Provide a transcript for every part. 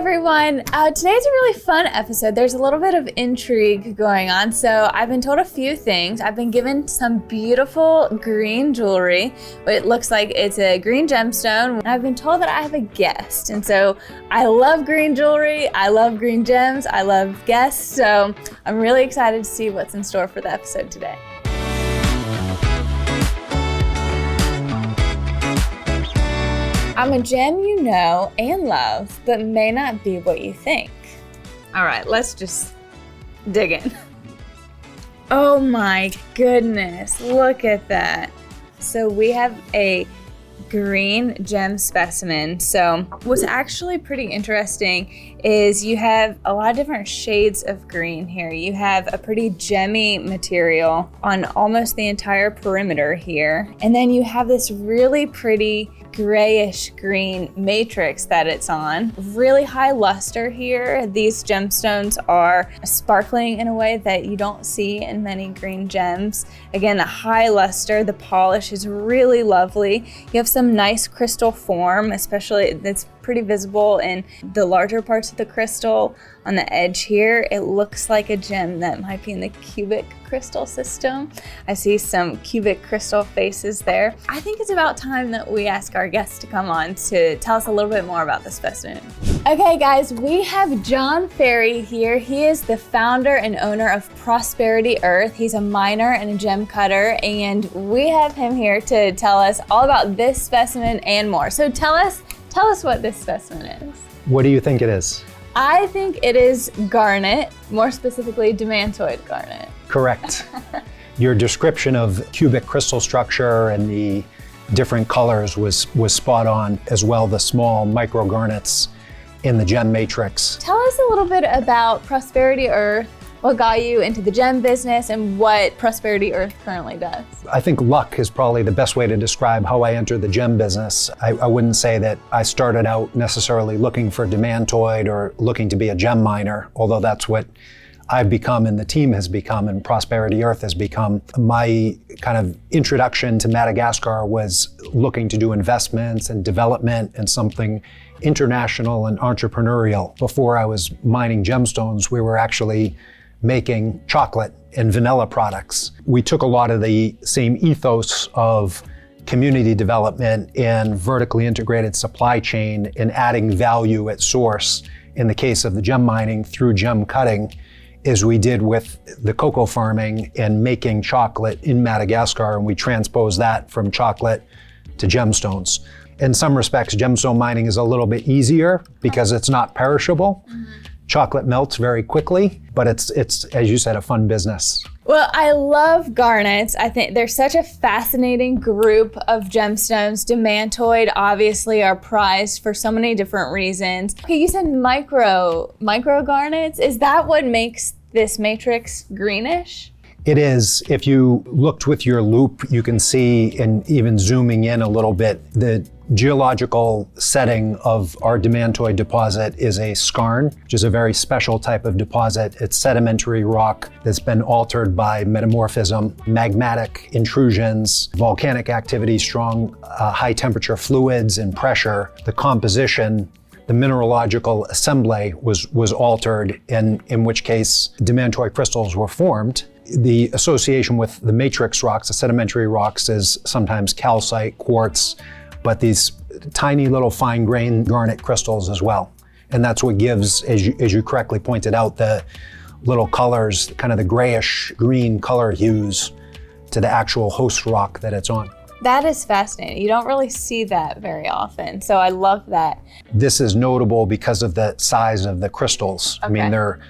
everyone. Today's a really fun episode. There's a little bit of intrigue going on. So I've been told a few things. I've been given some beautiful green jewelry. It looks like it's a green gemstone. And I've been told that I have a guest. And so I love green jewelry. I love green gems. I love guests. So I'm really excited to see what's in store for the episode today. I'm a gem you know and love, but may not be what you think. All right, let's just dig in. Oh my goodness, look at that. So we have a green gem specimen. So what's actually pretty interesting is you have a lot of different shades of green here. You have a pretty gemmy material on almost the entire perimeter here. And then you have this really pretty grayish green matrix that it's on. Really high luster here. These gemstones are sparkling in a way that you don't see in many green gems. Again, the high luster, the polish is really lovely. You have some nice crystal form, especially that's pretty visible in the larger parts of the crystal. On the edge here, it looks like a gem that might be in the cubic crystal system. I see some cubic crystal faces there. I think it's about time that we ask our guest to come on to tell us a little bit more about the specimen. Okay guys, we have John Ferry here. He is the founder and owner of Prosperity Earth. He's a miner and a gem cutter, and we have him here to tell us all about this specimen and more. So tell us what this specimen is. What do you think it is? I think it is garnet, more specifically Demantoid garnet. Correct. Your description of cubic crystal structure and the different colors was spot on, as well the small micro garnets in the gem matrix. Tell us a little bit about Prosperity Earth, what got you into the gem business, and what Prosperity Earth currently does. I think luck is probably the best way to describe how I entered the gem business. I wouldn't say that I started out necessarily looking for Demantoid or looking to be a gem miner, although that's what I've become and the team has become and Prosperity Earth has become. My kind of introduction to Madagascar was looking to do investments and development and something international and entrepreneurial. Before I was mining gemstones, we were actually making chocolate and vanilla products. We took a lot of the same ethos of community development and vertically integrated supply chain and adding value at source in the case of the gem mining through gem cutting as we did with the cocoa farming and making chocolate in Madagascar, and we transposed that from chocolate to gemstones. In some respects, gemstone mining is a little bit easier because it's not perishable. Chocolate melts very quickly, but it's, as you said, a fun business. Well, I love garnets. I think they're such a fascinating group of gemstones. Demantoid obviously are prized for so many different reasons. Okay, you said micro garnets. Is that what makes this matrix greenish? It is. If you looked with your loupe, you can see, and even zooming in a little bit, the geological setting of our Demantoid deposit is a skarn, which is a very special type of deposit. It's sedimentary rock that's been altered by metamorphism, magmatic intrusions, volcanic activity, strong high temperature fluids and pressure. The composition, the mineralogical assembly was altered, in which case Demantoid crystals were formed. The association with the matrix rocks, the sedimentary rocks, is sometimes calcite, quartz, but these tiny little fine-grained garnet crystals as well. And that's what gives, as you correctly pointed out, the little colors, kind of the grayish green color hues to the actual host rock that it's on. That is fascinating. You don't really see that very often, so I love that. This is notable because of the size of the crystals. Okay. I mean, they're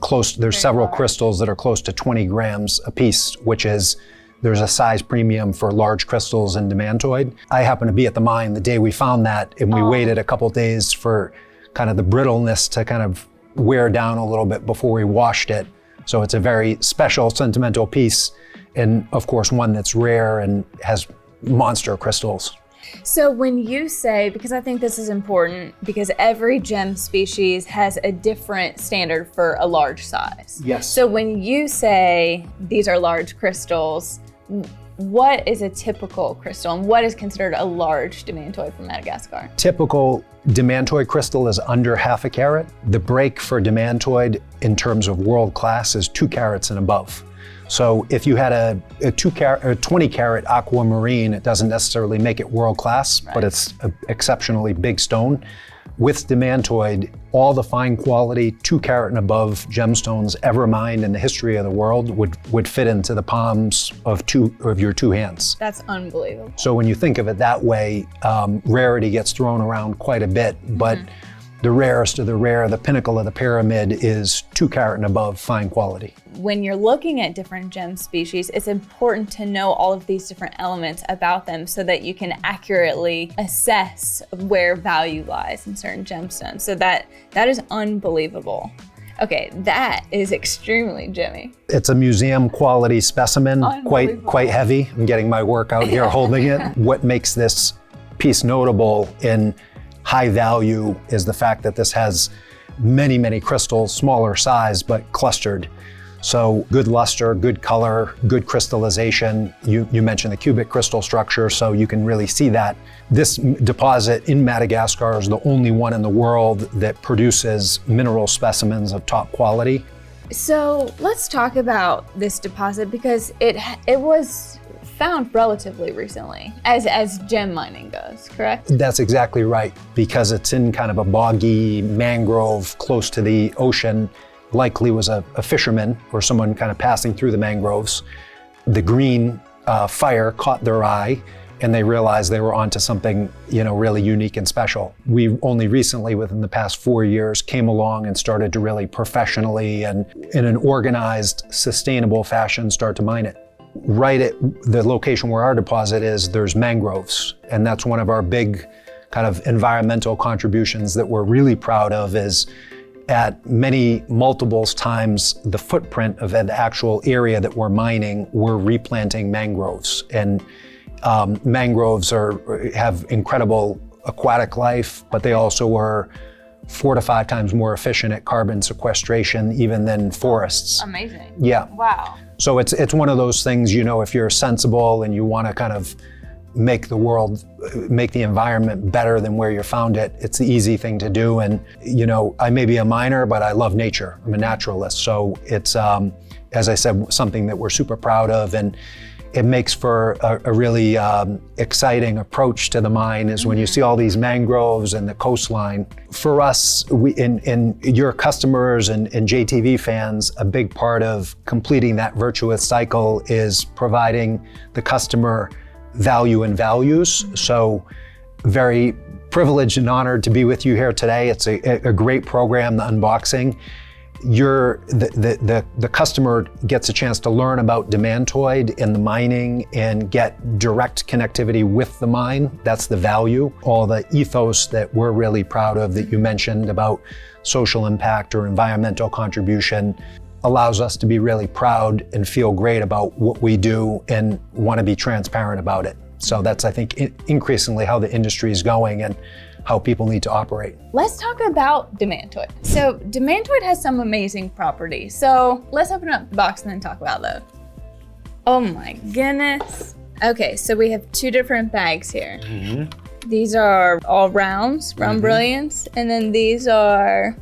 close. There's several crystals that are close to 20 grams a piece, which is, there's a size premium for large crystals in Demantoid. I happened to be at the mine the day we found that, and we waited a couple days for kind of the brittleness to kind of wear down a little bit before we washed it. So it's a very special, sentimental piece, and of course one that's rare and has monster crystals. So when you say, because I think this is important, because every gem species has a different standard for a large size. Yes. So when you say these are large crystals, what is a typical crystal and what is considered a large demantoid from Madagascar? Typical demantoid crystal is under half a carat. The break for demantoid in terms of world class is 2 carats and above. So if you had a 20 carat aquamarine, it doesn't necessarily make it world class, but it's an exceptionally big stone. With demantoid, all the fine quality 2 carat and above gemstones ever mined in the history of the world would fit into the palms of your 2 hands. That's unbelievable. So when you think of it that way, rarity gets thrown around quite a bit, but the rarest of the rare, the pinnacle of the pyramid, is 2 carat and above fine quality. When you're looking at different gem species, it's important to know all of these different elements about them so that you can accurately assess where value lies in certain gemstones. So that is unbelievable. Okay, that is extremely gemmy. It's a museum quality specimen, quite heavy. I'm getting my work out here holding it. What makes this piece notable in high value is the fact that this has many crystals, smaller size, but clustered. So good luster, good color, good crystallization. You mentioned the cubic crystal structure, so you can really see that. This deposit in Madagascar is the only one in the world that produces mineral specimens of top quality. So let's talk about this deposit because it was found relatively recently as gem mining goes, correct? That's exactly right. Because it's in kind of a boggy mangrove close to the ocean, likely was a fisherman or someone kind of passing through the mangroves. The green fire caught their eye and they realized they were onto something, really unique and special. We only recently, within the past 4 years, came along and started to really professionally and in an organized, sustainable fashion start to mine it. Right at the location where our deposit is, there's mangroves, and that's one of our big kind of environmental contributions that we're really proud of. Is at many multiples times the footprint of the actual area that we're mining, we're replanting mangroves. And mangroves have incredible aquatic life, but they also are 4 to 5 times more efficient at carbon sequestration even than forests. Amazing. Yeah. Wow. So it's one of those things, if you're sensible and you want to kind of make the environment better than where you found it, it's the easy thing to do. And, I may be a miner, but I love nature. I'm a naturalist. So it's, as I said, something that we're super proud of. And it makes for a really exciting approach to the mine is when you see all these mangroves and the coastline. For us, and your customers and JTV fans, a big part of completing that virtuous cycle is providing the customer value and values. So very privileged and honored to be with you here today. It's a great program, the unboxing. The customer gets a chance to learn about demantoid and the mining and get direct connectivity with the mine. That's the value. All the ethos that we're really proud of that you mentioned about social impact or environmental contribution allows us to be really proud and feel great about what we do and want to be transparent about it. So that's, I think, increasingly how the industry is going and how people need to operate. Let's talk about demantoid. So demantoid has some amazing properties. So let's open up the box and then talk about those. Oh my goodness. Okay, so we have 2 different bags here. These are all round brilliance, and then these are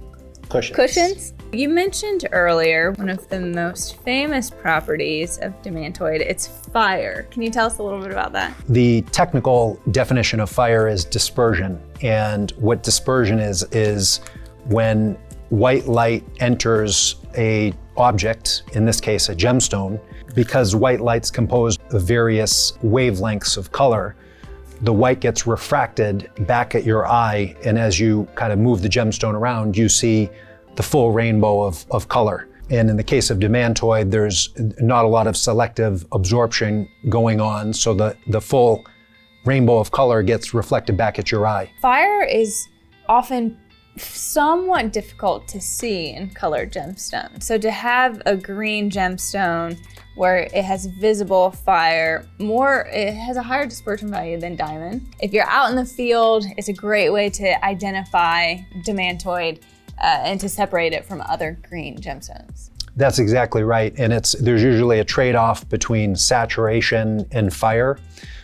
cushions. You mentioned earlier one of the most famous properties of demantoid, it's fire. Can you tell us a little bit about that? The technical definition of fire is dispersion. And what dispersion is when white light enters a object, in this case a gemstone, because white light's composed of various wavelengths of color, the white gets refracted back at your eye, and as you kind of move the gemstone around, you see the full rainbow of color. And in the case of demantoid, there's not a lot of selective absorption going on, so the full rainbow of color gets reflected back at your eye. Fire is often somewhat difficult to see in colored gemstones. So to have a green gemstone where it has visible fire, it has a higher dispersion value than diamond. If you're out in the field, it's a great way to identify demantoid and to separate it from other green gemstones. That's exactly right. And there's usually a trade-off between saturation and fire.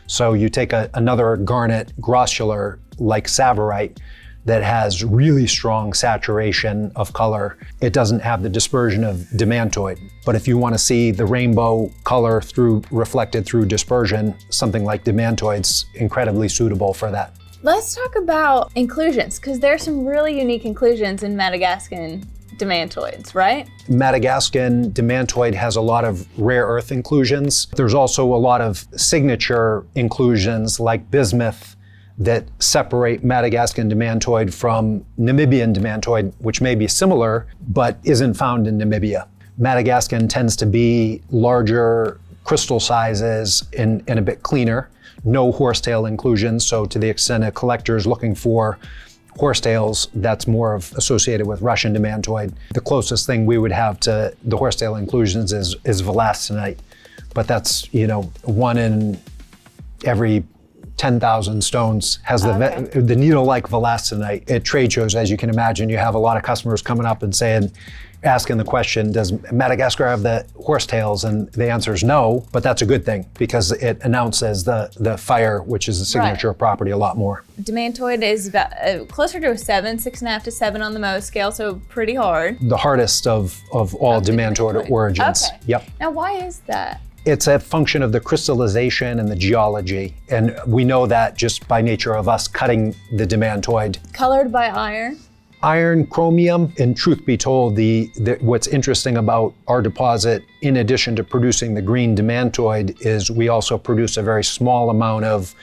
So you take another garnet grossular like Savorite that has really strong saturation of color. It doesn't have the dispersion of Demantoid. But if you want to see the rainbow color reflected through dispersion, something like Demantoid's incredibly suitable for that. Let's talk about inclusions, because there's some really unique inclusions in Madagascan Demantoids, right? Madagascan Demantoid has a lot of rare earth inclusions. There's also a lot of signature inclusions like bismuth that separate Madagascan Demantoid from Namibian Demantoid, which may be similar, but isn't found in Namibia. Madagascan tends to be larger crystal sizes and a bit cleaner. No horsetail inclusions, so to the extent a collector is looking for horsetails, that's more associated with Russian Demantoid. The closest thing we would have to the horsetail inclusions is Velastinite, but that's, one in every 10,000 stones has the needle-like Velastinite. At trade shows, as you can imagine, you have a lot of customers coming up and asking the question, does Madagascar have the horsetails? And the answer is no, but that's a good thing because it announces the fire, which is a signature property, a lot more. Demantoid is about closer to a 7, 6.5 to 7 on the Mohs scale, so pretty hard. The hardest of all Demantoid origins. Okay. Yep. Now, why is that? It's a function of the crystallization and the geology. And we know that just by nature of us cutting the Demantoid. Colored by iron? Iron, chromium, and truth be told, what's interesting about our deposit, in addition to producing the green Demantoid, is we also produce a very small amount of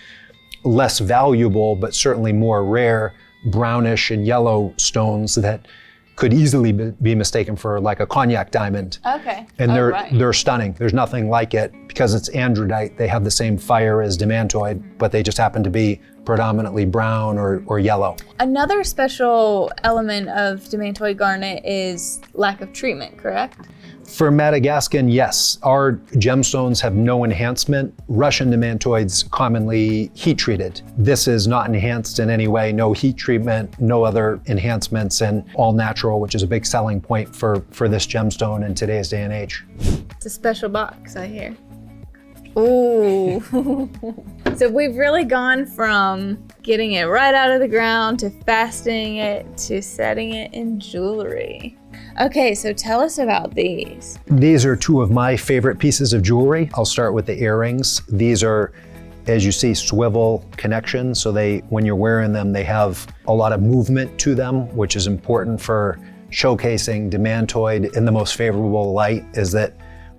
less valuable, but certainly more rare, brownish and yellow stones that could easily be mistaken for like a cognac diamond. Okay. And they're stunning. There's nothing like it. Because it's andradite, they have the same fire as Demantoid, but they just happen to be predominantly brown or yellow. Another special element of Demantoid Garnet is lack of treatment, correct? For Madagascan, yes. Our gemstones have no enhancement. Russian Demantoids commonly heat treated. This is not enhanced in any way, no heat treatment, no other enhancements, and all natural, which is a big selling point for this gemstone in today's day and age. It's a special box, I hear. Ooh. So we've really gone from getting it right out of the ground to fastening it to setting it in jewelry. Okay, so tell us about these. These are two of my favorite pieces of jewelry. I'll start with the earrings. These are, as you see, swivel connections. So when you're wearing them, they have a lot of movement to them, which is important for showcasing Demantoid in the most favorable light. Is that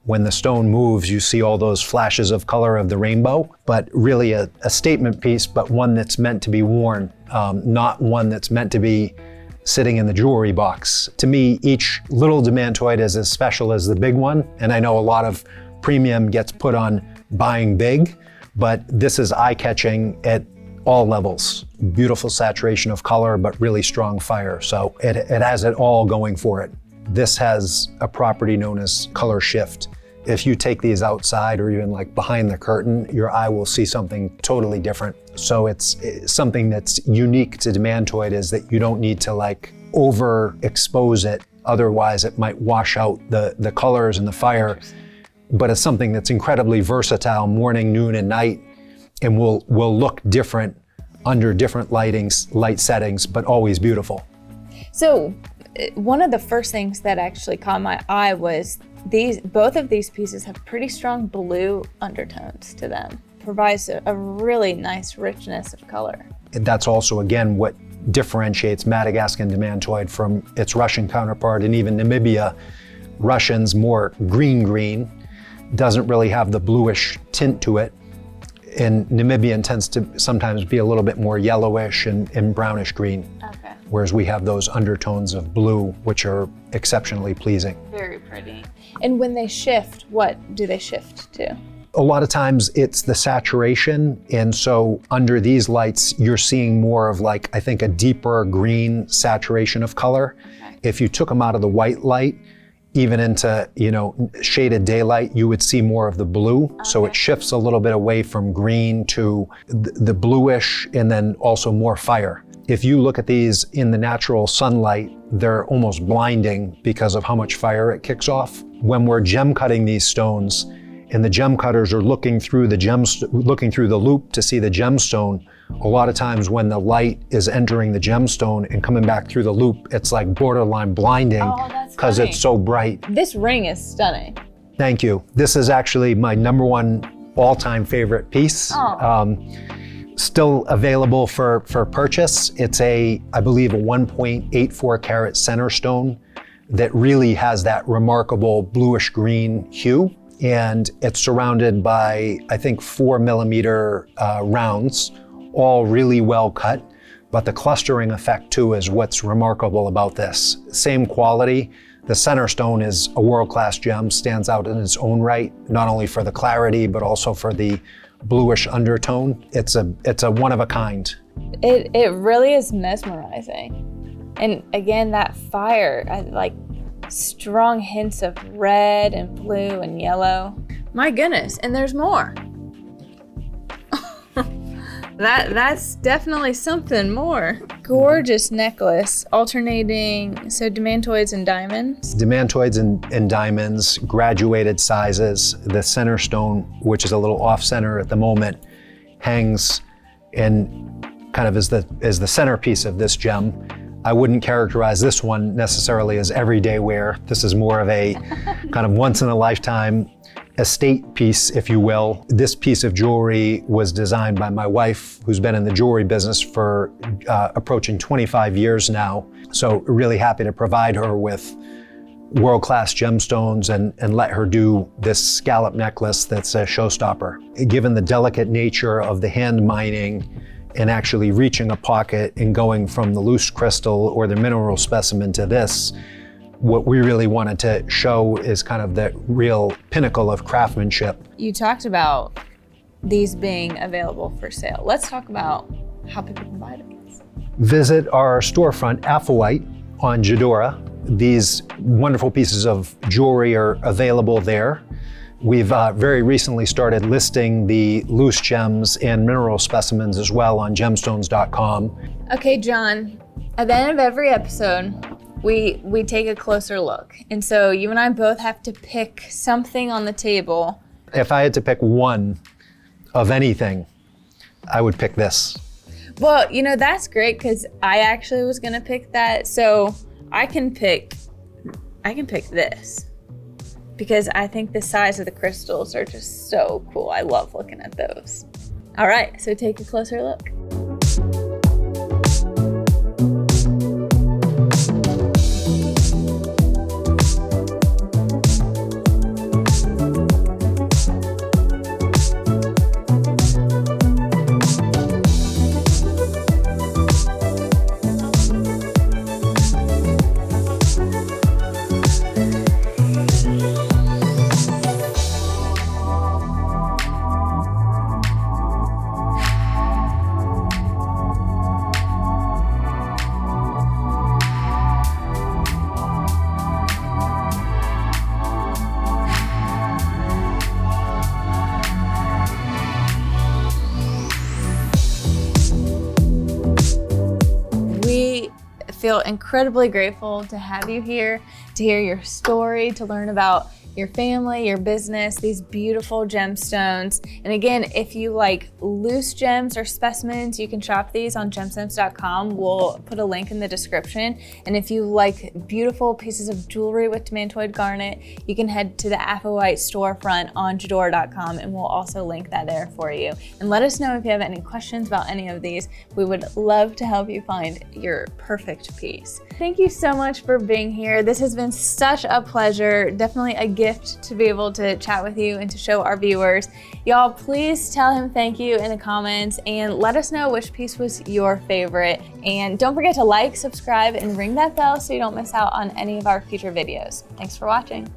when the stone moves, you see all those flashes of color of the rainbow, but really a statement piece, but one that's meant to be worn, not one that's meant to be sitting in the jewelry box. To me, each little Demantoid is as special as the big one, and I know a lot of premium gets put on buying big, but this is eye-catching at all levels. Beautiful saturation of color, but really strong fire, so it has it all going for it. This has a property known as color shift. If you take these outside or even like behind the curtain, your eye will see something totally different. So it's something that's unique to Demantoid is that you don't need to like overexpose it. Otherwise it might wash out the colors and the fire. But it's something that's incredibly versatile morning, noon, and night, and will look different under different light settings, but always beautiful. So one of the first things that actually caught my eye was both of these pieces have pretty strong blue undertones to them. Provides a really nice richness of color. That's also, again, what differentiates Madagascan Demantoid from its Russian counterpart, and even Namibia. Russian's more green, doesn't really have the bluish tint to it. And Namibian tends to sometimes be a little bit more yellowish and brownish green. Okay. Whereas we have those undertones of blue, which are exceptionally pleasing. Very pretty. And when they shift, what do they shift to? A lot of times it's the saturation, and so under these lights, you're seeing more of like, I think, a deeper green saturation of color. Okay. If you took them out of the white light, even into, shaded daylight, you would see more of the blue. Okay. So it shifts a little bit away from green to the bluish, and then also more fire. If you look at these in the natural sunlight, they're almost blinding because of how much fire it kicks off. When we're gem cutting these stones, and the gem cutters are looking through the loop to see the gemstone, a lot of times when the light is entering the gemstone and coming back through the loop, it's like borderline blinding because it's so bright. This ring is stunning. Thank you. This is actually my #1 all-time favorite piece. Still available for purchase. It's I believe a 1.84 carat center stone that really has that remarkable bluish green hue. And it's surrounded by, I think, 4mm rounds, all really well cut. But the clustering effect too is what's remarkable about this. Same quality. The center stone is a world-class gem, stands out in its own right, not only for the clarity, but also for the bluish undertone. It's a one of a kind. It really is mesmerizing. And again, that fire, like strong hints of red and blue and yellow. My goodness, and there's more. That's definitely something more. Gorgeous necklace, alternating, so demantoids and diamonds. Demantoids and diamonds, graduated sizes. The center stone, which is a little off center at the moment, hangs and kind of is the centerpiece of this gem. I wouldn't characterize this one necessarily as everyday wear. This is more of a kind of once in a lifetime estate piece, if you will. This piece of jewelry was designed by my wife, who's been in the jewelry business for approaching 25 years now. So really happy to provide her with world-class gemstones and let her do this scallop necklace that's a showstopper. Given the delicate nature of the hand mining and actually reaching a pocket and going from the loose crystal or the mineral specimen to this, what we really wanted to show is kind of the real pinnacle of craftsmanship. You talked about these being available for sale. Let's talk about how people can buy these. Visit our storefront, Aphawite, on Jedorah. These wonderful pieces of jewelry are available there. We've very recently started listing the loose gems and mineral specimens as well on gemstones.com. Okay, John, at the end of every episode, we take a closer look. And so you and I both have to pick something on the table. If I had to pick one of anything, I would pick this. Well, you know, that's great because I actually was gonna pick that. So I can pick this because I think the size of the crystals are just so cool. I love looking at those. All right, so take a closer look. Feel incredibly grateful to have you here, to hear your story, to learn about your family, your business, these beautiful gemstones. And again, if you like loose gems or specimens, you can shop these on gemstones.com. We'll put a link in the description. And if you like beautiful pieces of jewelry with Demantoid Garnet, you can head to the Aphawite storefront on jedorah.com, and we'll also link that there for you. And let us know if you have any questions about any of these. We would love to help you find your perfect piece. Thank you so much for being here. This has been such a pleasure. Definitely a gift to be able to chat with you and to show our viewers. Y'all, please tell him thank you in the comments and let us know which piece was your favorite. And don't forget to like, subscribe, and ring that bell so you don't miss out on any of our future videos. Thanks for watching.